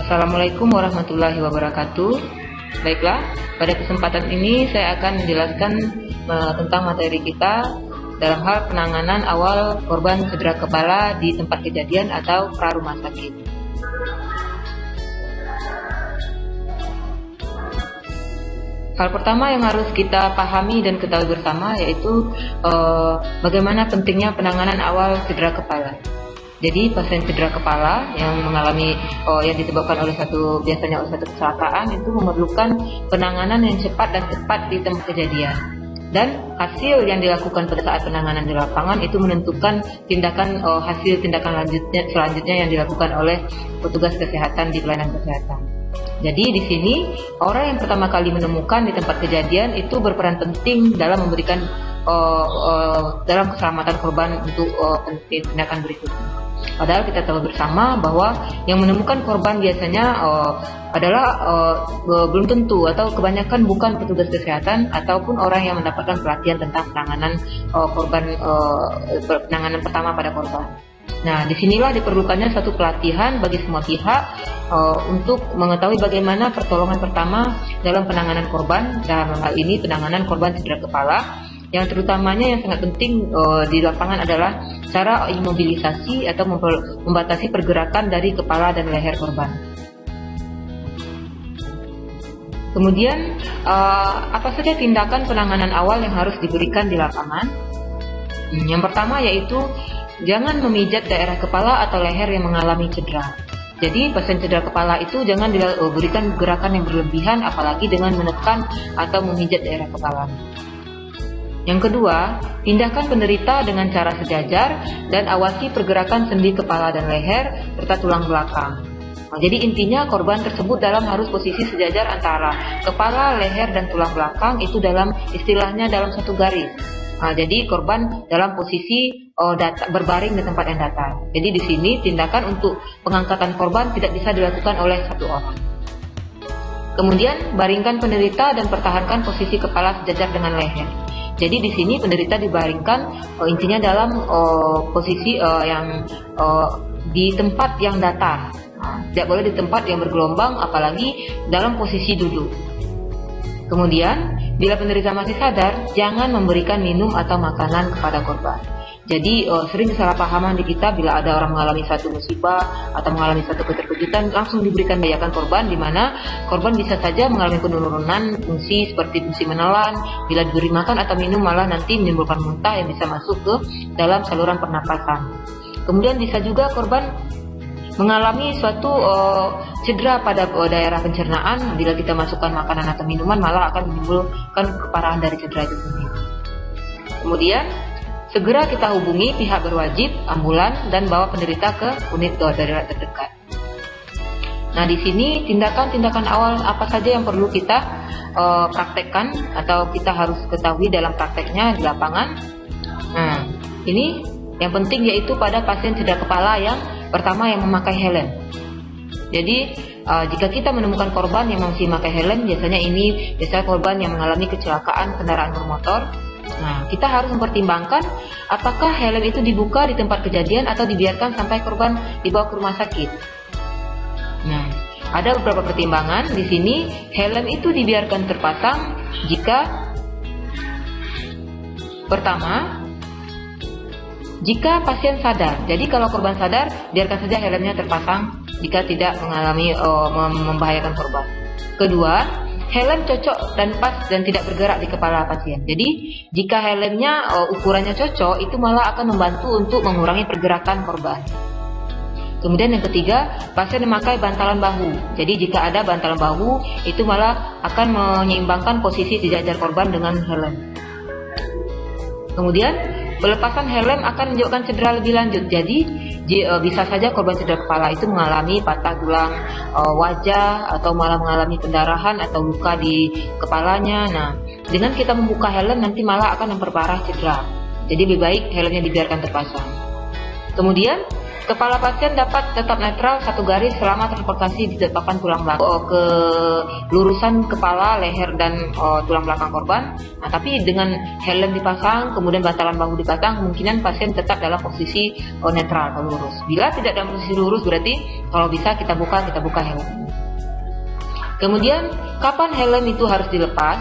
Assalamualaikum warahmatullahi wabarakatuh. Baiklah, pada kesempatan ini saya akan menjelaskan tentang materi kita dalam hal penanganan awal korban cedera kepala di tempat kejadian atau pra rumah sakit. Hal pertama yang harus kita pahami dan ketahui bersama yaitu bagaimana pentingnya penanganan awal cedera kepala. Jadi pasien cedera kepala yang mengalami yang disebabkan biasanya oleh satu kecelakaan itu memerlukan penanganan yang cepat dan tepat di tempat kejadian. Dan hasil yang dilakukan pada saat penanganan di lapangan itu menentukan hasil tindakan selanjutnya yang dilakukan oleh petugas kesehatan di pelayanan kesehatan. Jadi di sini orang yang pertama kali menemukan di tempat kejadian itu berperan penting dalam memberikan dalam keselamatan korban untuk tindakan berikutnya. Padahal kita tahu bersama bahwa yang menemukan korban biasanya adalah belum tentu atau kebanyakan bukan petugas kesehatan ataupun orang yang mendapatkan pelatihan tentang penanganan penanganan pertama pada korban. Nah, disinilah diperlukannya satu pelatihan bagi semua pihak untuk mengetahui bagaimana pertolongan pertama dalam penanganan korban, dalam hal ini penanganan korban cedera kepala. Yang terutamanya yang sangat penting di lapangan adalah cara imobilisasi atau membatasi pergerakan dari kepala dan leher korban. Kemudian apa saja tindakan penanganan awal yang harus diberikan di lapangan? Yang pertama yaitu jangan memijat daerah kepala atau leher yang mengalami cedera. Jadi pasien cedera kepala itu jangan diberikan gerakan yang berlebihan apalagi dengan menekan atau memijat daerah kepala. Yang kedua, pindahkan penderita dengan cara sejajar dan awasi pergerakan sendi kepala dan leher serta tulang belakang. Jadi intinya korban tersebut harus posisi sejajar antara kepala, leher, dan tulang belakang itu istilahnya dalam satu garis. Jadi korban dalam posisi berbaring di tempat yang datar. Jadi di sini tindakan untuk pengangkatan korban tidak bisa dilakukan oleh satu orang. Kemudian baringkan penderita dan pertahankan posisi kepala sejajar dengan leher. Jadi di sini penderita dibaringkan intinya dalam posisi yang di tempat yang datar. Tidak boleh di tempat yang bergelombang apalagi dalam posisi duduk. Kemudian bila penderita masih sadar, jangan memberikan minum atau makanan kepada korban. Jadi sering kesalahpahaman di kita bila ada orang mengalami satu musibah atau mengalami satu keterkejutan langsung diberikan bayakan korban, di mana korban bisa saja mengalami penurunan fungsi seperti fungsi menelan. Bila diberi makan atau minum malah nanti menimbulkan muntah yang bisa masuk ke dalam saluran pernapasan. Kemudian bisa juga korban mengalami suatu cedera pada daerah pencernaan. Bila kita masukkan makanan atau minuman malah akan menimbulkan keparahan dari cedera itu sendiri. Kemudian segera kita hubungi pihak berwajib, ambulan, dan bawa penderita ke unit gawat darurat terdekat. Nah, di sini tindakan-tindakan awal apa saja yang perlu kita praktekkan atau kita harus ketahui dalam prakteknya di lapangan. Nah, ini yang penting yaitu pada pasien cedera kepala yang pertama yang memakai helm. Jadi jika kita menemukan korban yang masih memakai helm, biasanya korban yang mengalami kecelakaan kendaraan bermotor. Nah, kita harus mempertimbangkan apakah helm itu dibuka di tempat kejadian atau dibiarkan sampai korban dibawa ke rumah sakit. Nah, ada beberapa pertimbangan di sini. Helm itu dibiarkan terpasang jika pertama, jika pasien sadar. Jadi kalau korban sadar, biarkan saja helmnya terpasang jika tidak membahayakan korban. Kedua, helm cocok dan pas dan tidak bergerak di kepala pasien. Jadi jika helmnya ukurannya cocok, itu malah akan membantu untuk mengurangi pergerakan korban. Kemudian yang ketiga, pasien memakai bantalan bahu. Jadi jika ada bantalan bahu, itu malah akan menyeimbangkan posisi sejajar korban dengan helm. Kemudian pelepasan helm akan menyebabkan cedera lebih lanjut. Jadi bisa saja korban cedera kepala itu mengalami patah tulang wajah atau malah mengalami pendarahan atau luka di kepalanya. Nah, dengan kita membuka helm nanti malah akan memperparah cedera. Jadi lebih baik helmnya dibiarkan terpasang. Kemudian Kepala pasien dapat tetap netral satu garis selama transportasi di depan tulang belakang ke lurusan kepala, leher, dan tulang belakang korban. Nah, tapi dengan helm dipasang, kemudian bantalan bahu dipasang, kemungkinan pasien tetap dalam posisi netral atau lurus. Bila tidak dalam posisi lurus, berarti kalau bisa kita buka helm. Kemudian, kapan helm itu harus dilepas?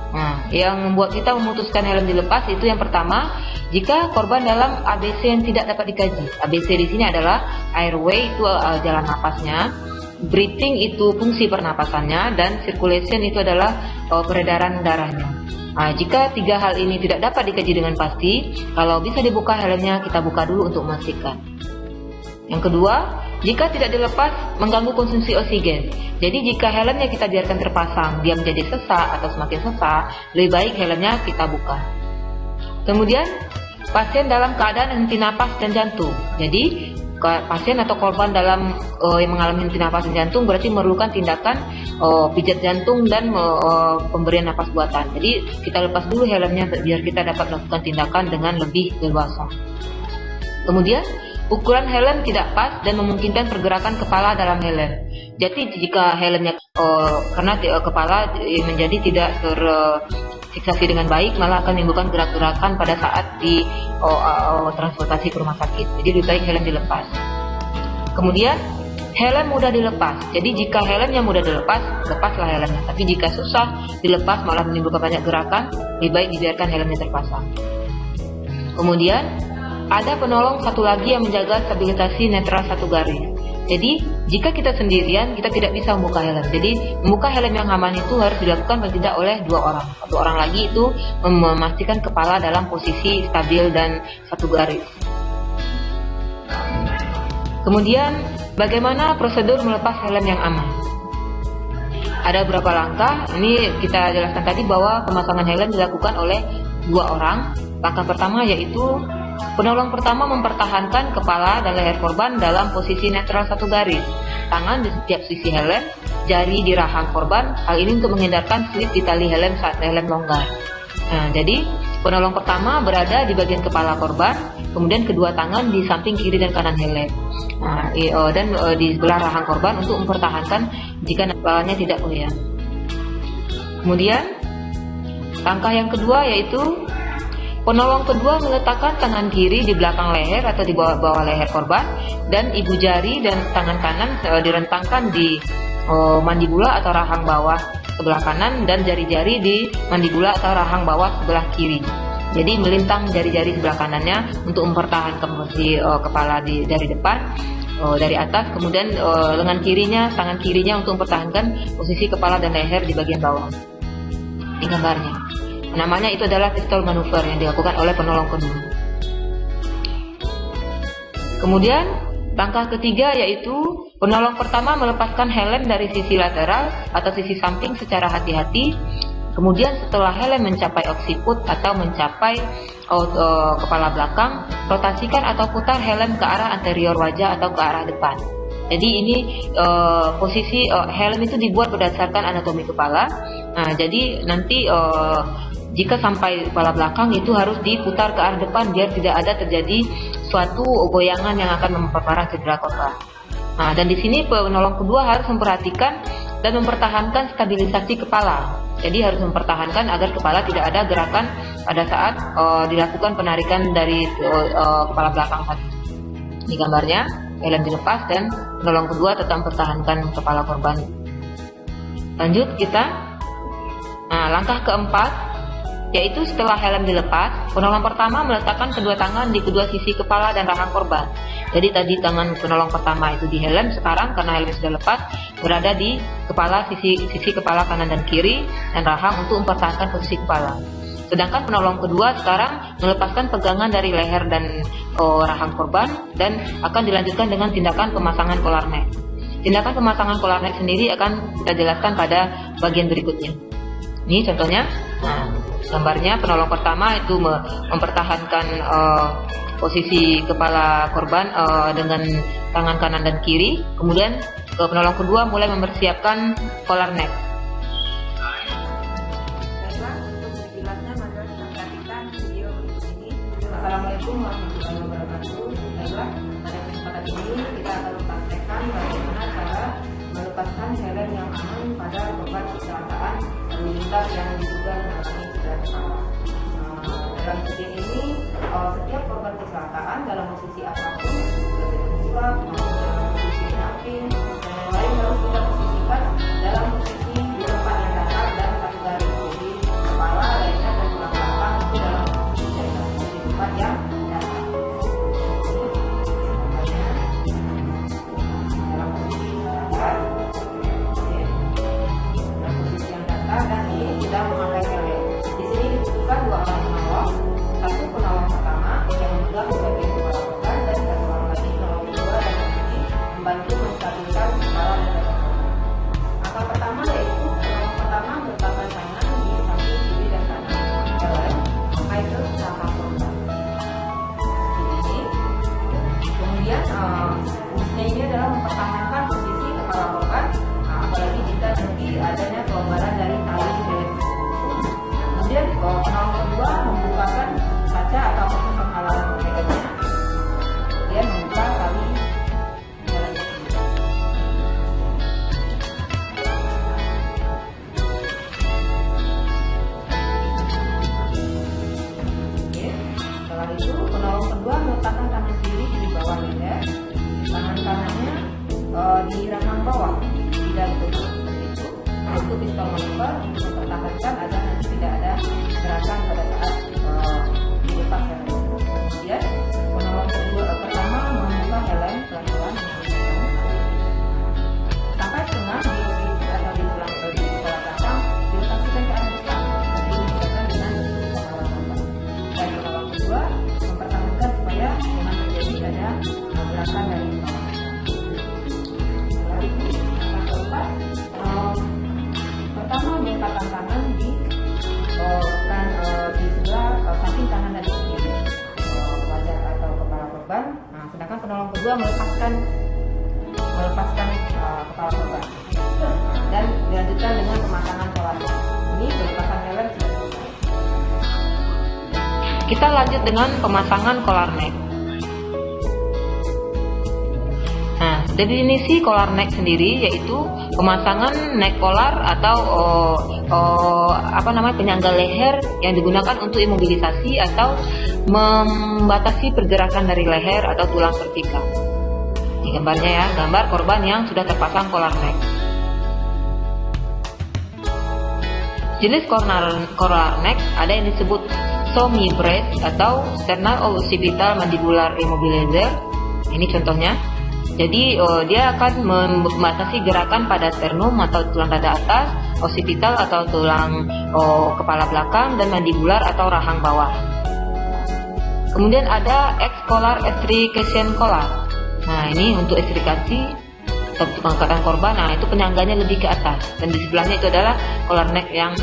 Nah, yang membuat kita memutuskan helm dilepas itu yang pertama, jika korban dalam ABC yang tidak dapat dikaji. ABC di sini adalah airway, itu jalan napasnya, breathing itu fungsi pernapasannya, dan circulation itu adalah peredaran darahnya. Nah, jika tiga hal ini tidak dapat dikaji dengan pasti, kalau bisa dibuka helmnya, kita buka dulu untuk memastikan. Yang kedua, jika tidak dilepas mengganggu konsumsi oksigen. Jadi jika helmnya kita biarkan terpasang, dia menjadi sesak atau semakin sesak, lebih baik helmnya kita buka. Kemudian, pasien dalam keadaan henti napas dan jantung. Jadi pasien atau korban dalam yang mengalami henti napas dan jantung berarti memerlukan tindakan pijat jantung dan pemberian napas buatan. Jadi kita lepas dulu helmnya biar kita dapat melakukan tindakan dengan lebih leluasa. Kemudian, ukuran helm tidak pas dan memungkinkan pergerakan kepala dalam helm. Jadi jika helmnya karena kepala menjadi tidak terfiksasi dengan baik, malah akan menimbulkan gerak-gerakan pada saat di transportasi ke rumah sakit. Jadi lebih baik helm dilepas. Kemudian helm mudah dilepas. Jadi jika helmnya mudah dilepas, lepaslah helmnya. Tapi jika susah dilepas malah menimbulkan banyak gerakan, lebih baik dibiarkan helmnya terpasang. Kemudian ada penolong satu lagi yang menjaga stabilisasi netral satu garis. Jadi, jika kita sendirian, kita tidak bisa membuka helm. Jadi, membuka helm yang aman itu harus dilakukan paling tidak oleh dua orang. Satu orang lagi itu memastikan kepala dalam posisi stabil dan satu garis. Kemudian, bagaimana prosedur melepas helm yang aman? Ada beberapa langkah. Ini kita jelaskan tadi bahwa pemasangan helm dilakukan oleh dua orang. Langkah pertama yaitu penolong pertama mempertahankan kepala dan leher korban dalam posisi netral satu garis. Tangan di setiap sisi helm, jari di rahang korban. Hal ini untuk menghindarkan slip di tali helm saat helm longgar. Nah, jadi penolong pertama berada di bagian kepala korban, kemudian kedua tangan di samping kiri dan kanan helm. Nah, dan di sebelah rahang korban untuk mempertahankan jika kepalanya tidak goyang. Kemudian langkah yang kedua yaitu penolong kedua meletakkan tangan kiri di belakang leher atau di bawah leher korban, dan ibu jari dan tangan kanan direntangkan di mandibula atau rahang bawah sebelah kanan, dan jari-jari di mandibula atau rahang bawah sebelah kiri. Jadi melintang jari-jari sebelah kanannya untuk mempertahankan posisi kepala dari depan, dari atas, kemudian lengan kirinya, tangan kirinya untuk mempertahankan posisi kepala dan leher di bagian bawah. Di gambarnya. Namanya itu adalah pistol manuver yang dilakukan oleh penolong kedua. Kemudian langkah ketiga yaitu penolong pertama melepaskan helm dari sisi lateral atau sisi samping secara hati-hati. Kemudian setelah helm mencapai occiput atau mencapai kepala belakang, rotasikan atau putar helm ke arah anterior wajah atau ke arah depan. Jadi ini posisi helm itu dibuat berdasarkan anatomi kepala. Nah, jadi nanti jika sampai kepala belakang itu harus diputar ke arah depan biar tidak ada terjadi suatu goyangan yang akan memperparah cedera korban. Nah, dan di sini penolong kedua harus memperhatikan dan mempertahankan stabilisasi kepala. Jadi harus mempertahankan agar kepala tidak ada gerakan pada saat dilakukan penarikan dari kepala belakang tadi. Di gambarnya helm dilepas dan penolong kedua tetap mempertahankan kepala korban. Lanjut kita. Nah, langkah keempat yaitu setelah helm dilepas, penolong pertama meletakkan kedua tangan di kedua sisi kepala dan rahang korban. Jadi tadi tangan penolong pertama itu di helm, sekarang karena helm sudah lepas berada di kepala sisi kepala kanan dan kiri dan rahang untuk mempertahankan posisi kepala. Sedangkan penolong kedua sekarang melepaskan pegangan dari leher dan rahang korban dan akan dilanjutkan dengan tindakan pemasangan collar neck. Tindakan pemasangan collar neck sendiri akan kita jelaskan pada bagian berikutnya. Ini contohnya. Nah, gambarnya penolong pertama itu mempertahankan posisi kepala korban dengan tangan kanan dan kiri. Kemudian penolong kedua mulai mempersiapkan collar neck. Assalamualaikum warahmatullahi wabarakatuh. Baiklah, pada kesempatan melepaskan helm yang aman pada korban kecelakaan lalu lintas yang diduga mengalami cedera kepala. Dalam video ini, setiap korban kecelakaan dalam posisi apapun, seperti terjebak maupun dalam posisi samping dan yang lain harus kita posisikan dalam posisi di tempat yang datar dan satu garis. Jadi kepala, leher dan tulang belakang itu dalam posisi di tempat yang datar. Dalam posisi datar, dalam posisi yang datar dan ini tidak memakai helm. Di sini dibutuhkan 2 orang penolong, satu penolong pertama yang memegang bagian kepala korban dan satu orang lagi penolong kedua dan ketiga membantu menstabilkan kepala dan dada korban. Langkah pertama yaitu penolong pertama meletakkan tangan di samping kiri dan kanan helm sampai ke belakang korban. Seperti ini. Kemudian fungsinya ini adalah mempertahankan posisi kepala korban, apalagi jika nanti adanya pelonggaran dari tali helm. Kemudian penolong kedua membukakan kaca ataupun penghalang helmnya, kemudian membuka tali helm tersebut. Oke, setelah itu penolong kedua meletakkan tangan kiri di bawah leher, tangan kanannya di rahang bawah tidak betul seperti itu. Itu pistol manuver untuk mempertahankan agar nanti tidak ada gerakan pada saat dilepas helm. Kemudian penolong kedua pertama membuka helm pelan-pelan sampai setengah di posisi atau di tulang di kepala belakang dirotasikan ke arah depan seperti dilakukan dengan kepala korban. Dan penolong kedua mempertahankan supaya jangan terjadi ada gerakan dari kepala. Setelah itu langkah keempat, pertama meletakkan tangan di sebelah samping kanan dan kiri wajah atau kepala korban. Sedangkan penolong kedua melepaskan kepala korban dan dilanjutkan dengan pemasangan collar. Ini pelepasan helm sudah selesai. Kita lanjut dengan pemasangan collar neck. Nah, definisi collar neck sendiri yaitu pemasangan neck collar atau penyangga leher yang digunakan untuk imobilisasi atau membatasi pergerakan dari leher atau tulang vertikal. Ini gambarnya ya, gambar korban yang sudah terpasang collar neck. Jenis collar neck ada yang disebut SOMI brace atau sternal occipital mandibular immobilizer. Ini contohnya. Jadi dia akan membatasi gerakan pada sternum atau tulang dada atas, occipital atau tulang kepala belakang, dan mandibular atau rahang bawah. Kemudian ada X-collar extrication collar. Nah, ini untuk ekstrikasi untuk pengangkatan korban. Nah, itu penyangganya lebih ke atas dan di sebelahnya itu adalah collar neck yang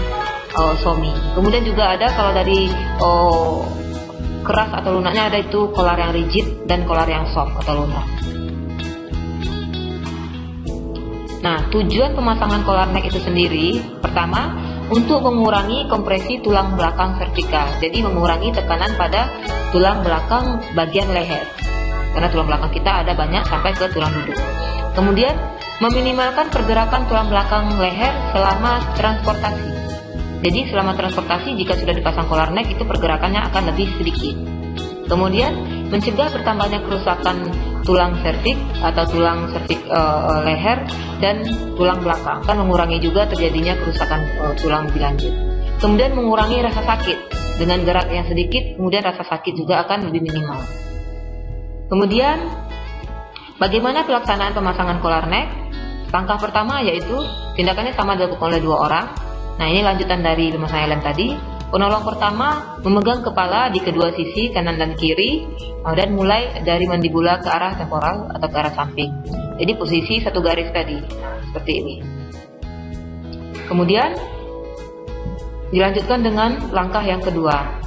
SOMI. Kemudian juga ada kalau dari keras atau lunaknya ada itu collar yang rigid dan collar yang soft atau lunak. Nah, tujuan pemasangan collar neck itu sendiri, pertama, untuk mengurangi kompresi tulang belakang vertikal. Jadi mengurangi tekanan pada tulang belakang bagian leher. Karena tulang belakang kita ada banyak sampai ke tulang duduk. Kemudian, meminimalkan pergerakan tulang belakang leher selama transportasi. Jadi selama transportasi jika sudah dipasang collar neck itu pergerakannya akan lebih sedikit. Kemudian, mencegah bertambahnya kerusakan tulang serviks atau tulang serviks leher dan tulang belakang, kan mengurangi juga terjadinya kerusakan tulang lebih lanjut. Kemudian mengurangi rasa sakit dengan gerak yang sedikit, kemudian rasa sakit juga akan lebih minimal. Kemudian bagaimana pelaksanaan pemasangan collar neck? Langkah pertama yaitu tindakannya sama dilakukan oleh 2 orang. Nah, ini lanjutan dari pemasangan helm tadi. Penolong pertama memegang kepala di kedua sisi kanan dan kiri dan mulai dari mandibula ke arah temporal atau ke arah samping. Jadi posisi satu garis tadi, seperti ini. Kemudian dilanjutkan dengan langkah yang kedua.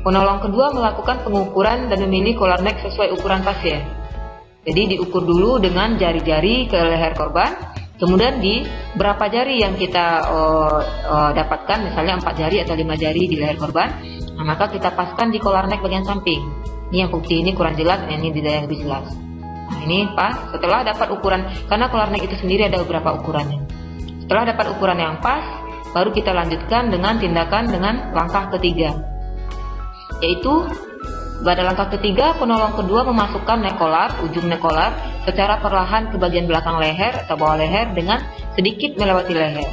Penolong kedua melakukan pengukuran dan memilih collar neck sesuai ukuran pasien. Jadi diukur dulu dengan jari-jari ke leher korban. Kemudian di berapa jari yang kita dapatkan, misalnya 4 jari atau 5 jari di leher korban, nah, maka kita paskan di collar neck bagian samping. Ini yang bukti ini kurang jelas, ini tidak yang lebih jelas. Nah, ini pas. Setelah dapat ukuran, karena collar neck itu sendiri ada beberapa ukurannya. Setelah dapat ukuran yang pas, baru kita lanjutkan dengan tindakan dengan langkah ketiga, yaitu pada langkah ketiga, penolong kedua memasukkan neck collar, ujung neck collar secara perlahan ke bagian belakang leher atau bawah leher dengan sedikit melewati leher.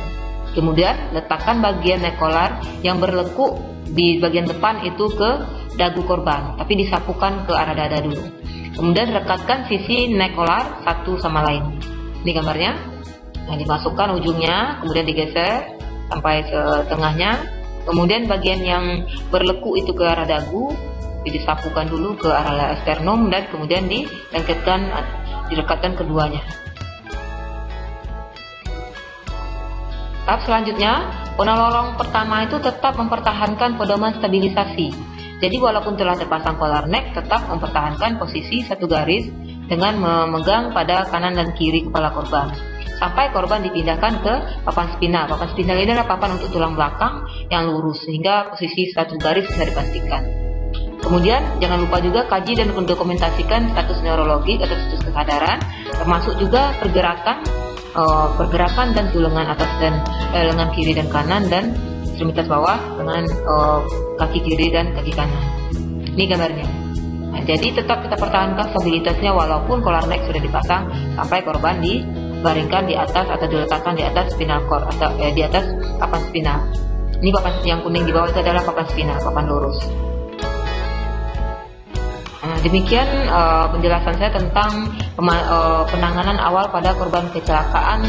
Kemudian letakkan bagian neck collar yang berlekuk di bagian depan itu ke dagu korban, tapi disapukan ke arah dada dulu. Kemudian rekatkan sisi neck collar satu sama lain. Ini gambarnya. Nah, dimasukkan ujungnya, kemudian digeser sampai ke tengahnya. Kemudian bagian yang berlekuk itu ke arah dagu, disapukan dulu ke arah sternum dan kemudian direkatkan keduanya. Tahap selanjutnya, penolong pertama itu tetap mempertahankan pedoman stabilisasi. Jadi walaupun telah terpasang collar neck, tetap mempertahankan posisi satu garis dengan memegang pada kanan dan kiri kepala korban sampai korban dipindahkan ke papan spinal. Papan spinal ini adalah papan untuk tulang belakang yang lurus sehingga posisi satu garis bisa dipastikan. Kemudian jangan lupa juga kaji dan mendokumentasikan status neurologi atau status kesadaran, termasuk juga pergerakan dan tulengan atas dan lengan kiri dan kanan dan ekstremitas bawah dengan kaki kiri dan kaki kanan. Ini gambarnya. Nah, jadi tetap kita pertahankan stabilitasnya walaupun collar neck sudah dipasang sampai korban dibaringkan di atas atau diletakkan di atas spinal cord atau di atas papan spinal. Ini papan yang kuning di bawah itu adalah papan spinal, papan lurus. Nah, demikian penjelasan saya tentang penanganan awal pada korban kecelakaan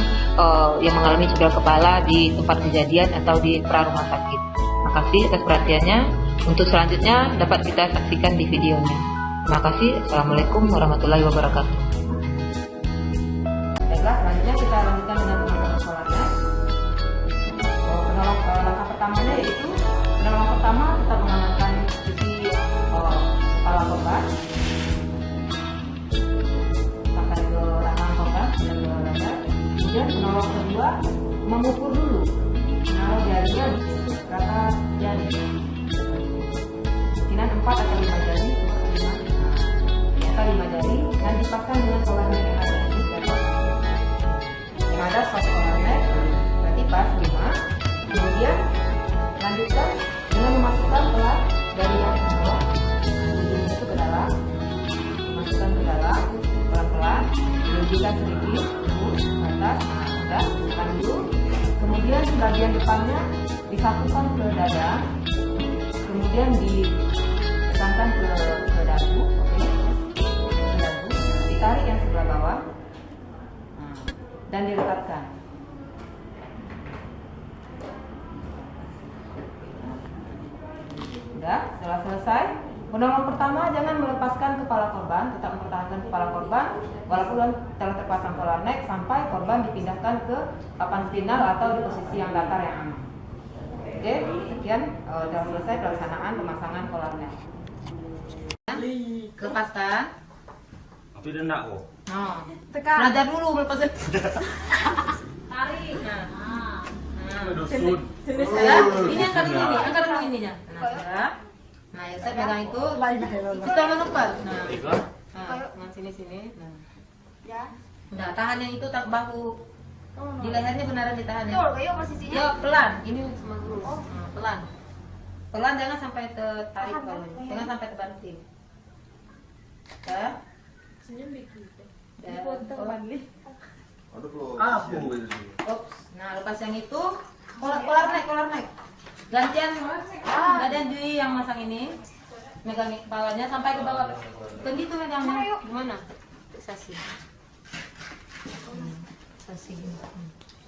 yang mengalami cedera kepala di tempat kejadian atau di pra-rumah sakit. Terima kasih atas perhatiannya. Untuk selanjutnya dapat kita saksikan di videonya. Terima kasih. Assalamualaikum warahmatullahi wabarakatuh. Baiklah, selanjutnya kita lanjutkan dengan penolong collarnya. Langkah pertamanya yaitu penolong pertama kita mengamankan sisi kepala korban sampai ke rahang korban dan ke dada. Kemudian penolong kedua mengukur dulu, menaruh jarinya di atas jari, mungkinan 4 atau 5 jari, 5 jari, dan dipasang dengan collar neck yang ada di atas. Yang ada soft collar neck, berarti pas 5. Kemudian lanjutkan dengan memasukkan pelat dari yang bawah itu ke dalam, masukkan ke dalam pelan-pelan, menunjukkan sedikit ke atas, sudah tekan dulu. Kemudian bagian depannya disapukan ke dada, kemudian ditekankan ke dagu, oke, ke dagu, ditarik yang sebelah bawah, dan direkatkan. Sudah, setelah selesai, penolong pertama jangan melepaskan kepala korban, tetap mempertahankan kepala korban walaupun telah terpasang collar neck sampai korban dipindahkan ke papan spinal atau di posisi yang datar yang aman. Oke, sekian sudah selesai pelaksanaan pemasangan collar neck. Lepaskan. Tapi dia enggak kok. Belajar dulu melepaskan. Tarik. Ini angkat dulu ini, angkat dulu ininya. Nah, ya saya pegang itu. Kita melepas. Nah, dengan sini. Nah, Ya. udah tahan yang itu tak bahu. Di lehernya beneran ditahan ya. Betul, kayak posisinya. Yo, pelan. Ini cuma lurus. Nah, pelan. Pelan, jangan sampai tertarik kalau ini. Jangan sampai terbanting. Ya. Senyum bikin. Ops. Nah, lepas yang itu, collar neck. Gantian di yang masang ini. Megang kepalanya sampai ke bawah. Kan gitu megangnya. Gimana? Sasi. Sasi.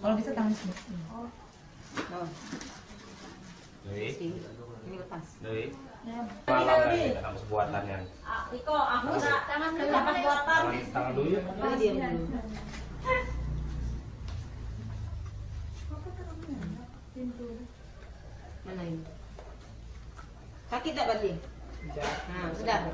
Kalau bisa tangan sini. Oh. Ini lepas. Dari malam nih dalam buatan yang Iko, aku enggak tangan dapat buatan. tangan dulu ya. Diam dulu. Mana ini? Sakit tak berarti? Nah, sudah.